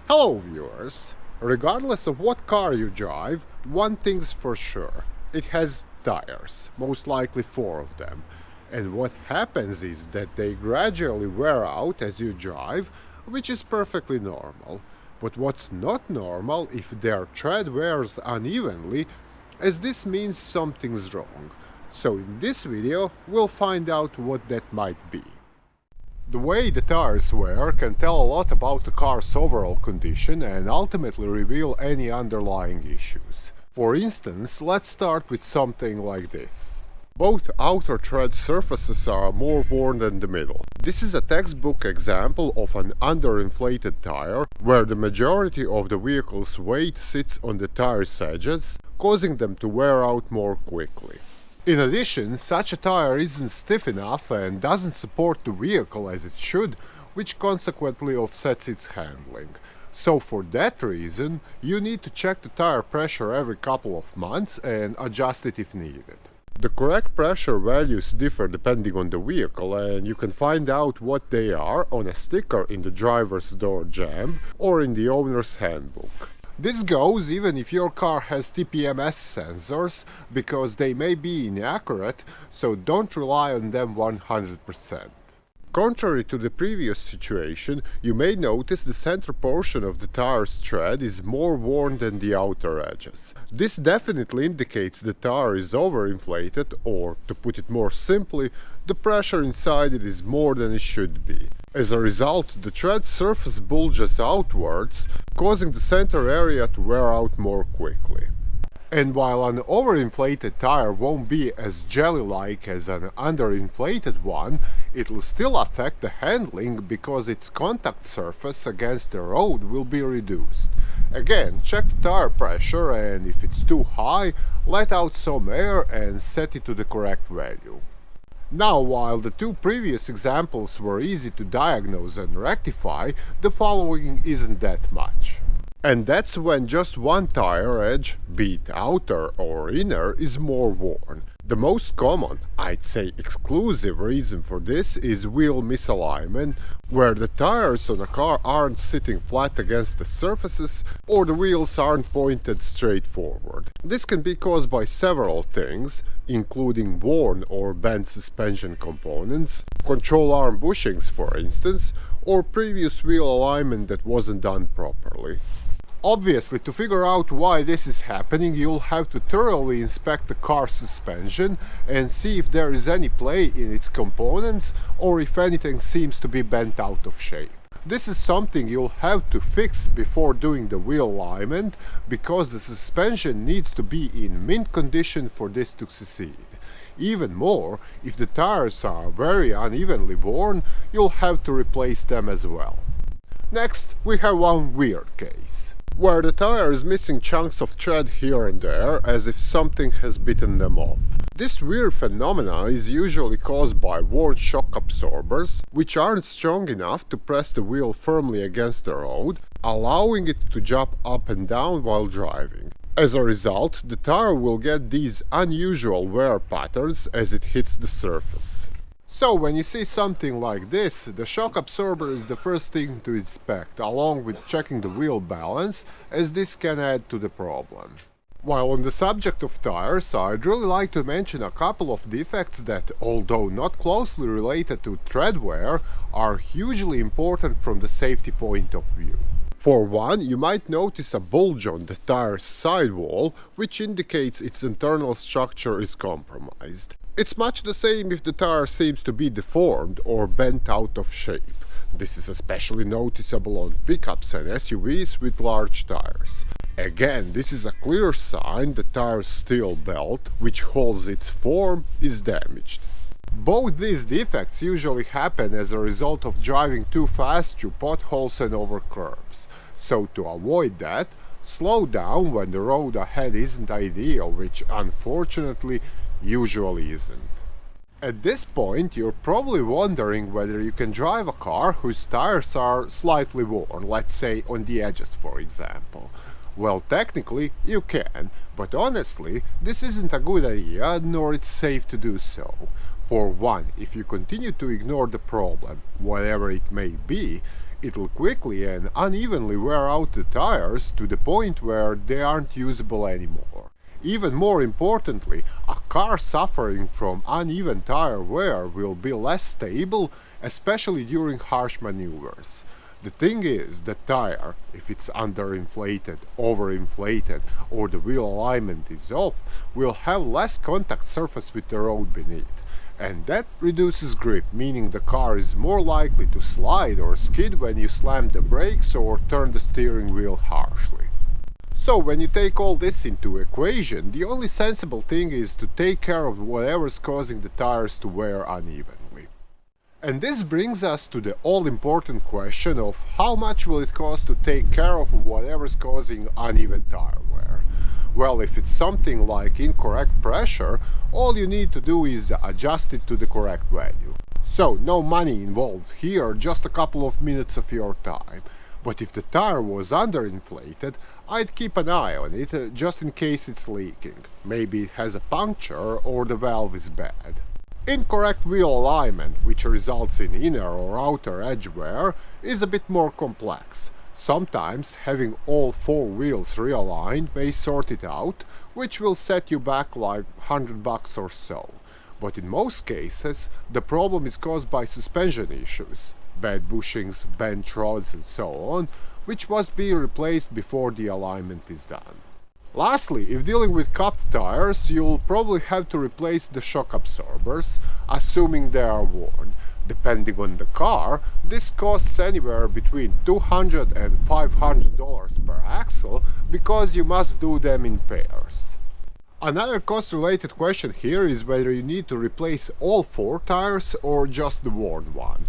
Hello viewers! Regardless of what car you drive, one thing's for sure. It has tires, most likely 4 of them. And what happens is that they gradually wear out as you drive, which is perfectly normal. But what's not normal if their tread wears unevenly, as this means something's wrong. So in this video, we'll find out what that might be. The way the tires wear can tell a lot about the car's overall condition and ultimately reveal any underlying issues. For instance, let's start with something like this. Both outer tread surfaces are more worn than the middle. This is a textbook example of an underinflated tire, where the majority of the vehicle's weight sits on the tire's edges, causing them to wear out more quickly. In addition, such a tire isn't stiff enough and doesn't support the vehicle as it should, which consequently offsets its handling. So for that reason, you need to check the tire pressure every couple of months and adjust it if needed. The correct pressure values differ depending on the vehicle, and you can find out what they are on a sticker in the driver's door jamb or in the owner's handbook. This goes even if your car has TPMS sensors, because they may be inaccurate, so don't rely on them 100%. Contrary to the previous situation, you may notice the center portion of the tire's tread is more worn than the outer edges. This definitely indicates the tire is overinflated, or, to put it more simply, the pressure inside it is more than it should be. As a result, the tread surface bulges outwards, causing the center area to wear out more quickly. And while an overinflated tire won't be as jelly-like as an underinflated one, it'll still affect the handling because its contact surface against the road will be reduced. Again, check the tire pressure, and if it's too high, let out some air and set it to the correct value. Now, while the two previous examples were easy to diagnose and rectify, the following isn't that much. And that's when just one tire edge, be it outer or inner, is more worn. The most common, I'd say exclusive reason for this is wheel misalignment, where the tires on a car aren't sitting flat against the surfaces or the wheels aren't pointed straight forward. This can be caused by several things, including worn or bent suspension components, control arm bushings for instance, or previous wheel alignment that wasn't done properly. Obviously, to figure out why this is happening, you'll have to thoroughly inspect the car's suspension and see if there is any play in its components or if anything seems to be bent out of shape. This is something you'll have to fix before doing the wheel alignment, because the suspension needs to be in mint condition for this to succeed. Even more, if the tires are very unevenly worn, you'll have to replace them as well. Next, we have one weird case, where the tire is missing chunks of tread here and there, as if something has bitten them off. This weird phenomena is usually caused by worn shock absorbers, which aren't strong enough to press the wheel firmly against the road, allowing it to jump up and down while driving. As a result, the tire will get these unusual wear patterns as it hits the surface. So when you see something like this, the shock absorber is the first thing to inspect, along with checking the wheel balance, as this can add to the problem. While on the subject of tires, I'd really like to mention a couple of defects that, although not closely related to tread wear, are hugely important from the safety point of view. For one, you might notice a bulge on the tire's sidewall, which indicates its internal structure is compromised. It's much the same if the tire seems to be deformed or bent out of shape. This is especially noticeable on pickups and SUVs with large tires. Again, this is a clear sign the tire's steel belt, which holds its form, is damaged. Both these defects usually happen as a result of driving too fast through potholes and over curbs. So to avoid that, slow down when the road ahead isn't ideal, which unfortunately usually isn't. At this point, you're probably wondering whether you can drive a car whose tires are slightly worn, let's say on the edges for example. Well, technically you can, but honestly, this isn't a good idea, nor it's safe to do so. For one, if you continue to ignore the problem, whatever it may be, It'll quickly and unevenly wear out the tires to the point where they aren't usable anymore. Even more importantly, a car suffering from uneven tire wear will be less stable, especially during harsh maneuvers. The thing is, the tire, if it's underinflated, overinflated, or the wheel alignment is off, will have less contact surface with the road beneath. And that reduces grip, meaning the car is more likely to slide or skid when you slam the brakes or turn the steering wheel harshly. So when you take all this into equation, the only sensible thing is to take care of whatever's causing the tires to wear unevenly. And this brings us to the all-important question of how much will it cost to take care of whatever's causing uneven tire wear. Well, if it's something like incorrect pressure, all you need to do is adjust it to the correct value. So no money involved here, just a couple of minutes of your time. But if the tire was underinflated, I'd keep an eye on it just in case it's leaking. Maybe it has a puncture or the valve is bad. Incorrect wheel alignment, which results in inner or outer edge wear, is a bit more complex. Sometimes having all four wheels realigned may sort it out, which will set you back like $100 or so. But in most cases, the problem is caused by suspension issues, bad bushings, bent rods and so on, which must be replaced before the alignment is done. Lastly, if dealing with cupped tires, you'll probably have to replace the shock absorbers, assuming they are worn. Depending on the car, this costs anywhere between $200 and $500 per axle, because you must do them in pairs. Another cost-related question here is whether you need to replace all four tires or just the worn one.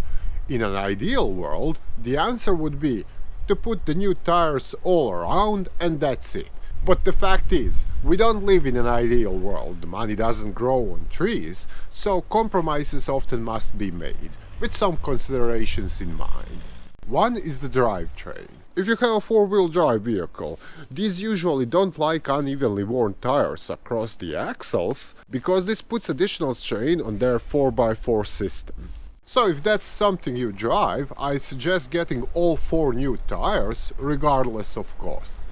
In an ideal world, the answer would be to put the new tires all around and that's it. But the fact is, we don't live in an ideal world, money doesn't grow on trees, so compromises often must be made, with some considerations in mind. One is the drivetrain. If you have a four-wheel drive vehicle, these usually don't like unevenly worn tires across the axles, because this puts additional strain on their 4x4 system. So if that's something you drive, I suggest getting all four new tires, regardless of cost.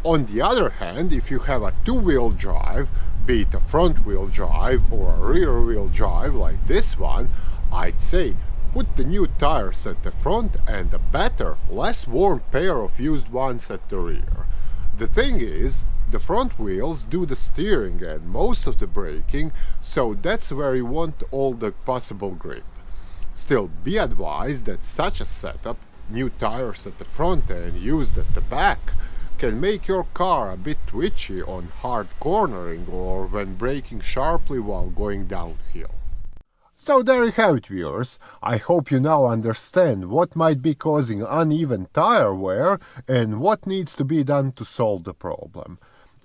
On the other hand, if you have a two-wheel drive, be it a front-wheel drive or a rear-wheel drive like this one, I'd say put the new tires at the front and a better, less worn pair of used ones at the rear. The thing is, the front wheels do the steering and most of the braking, so that's where you want all the possible grip. Still, be advised that such a setup, new tires at the front and used at the back, can make your car a bit twitchy on hard cornering or when braking sharply while going downhill. So there you have it, viewers. I hope you now understand what might be causing uneven tire wear and what needs to be done to solve the problem.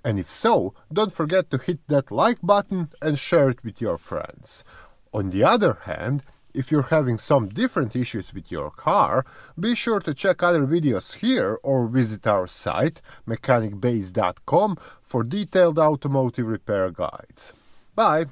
And if so, don't forget to hit that like button and share it with your friends. On the other hand, if you're having some different issues with your car, be sure to check other videos here or visit our site, mechanicbase.com, for detailed automotive repair guides. Bye!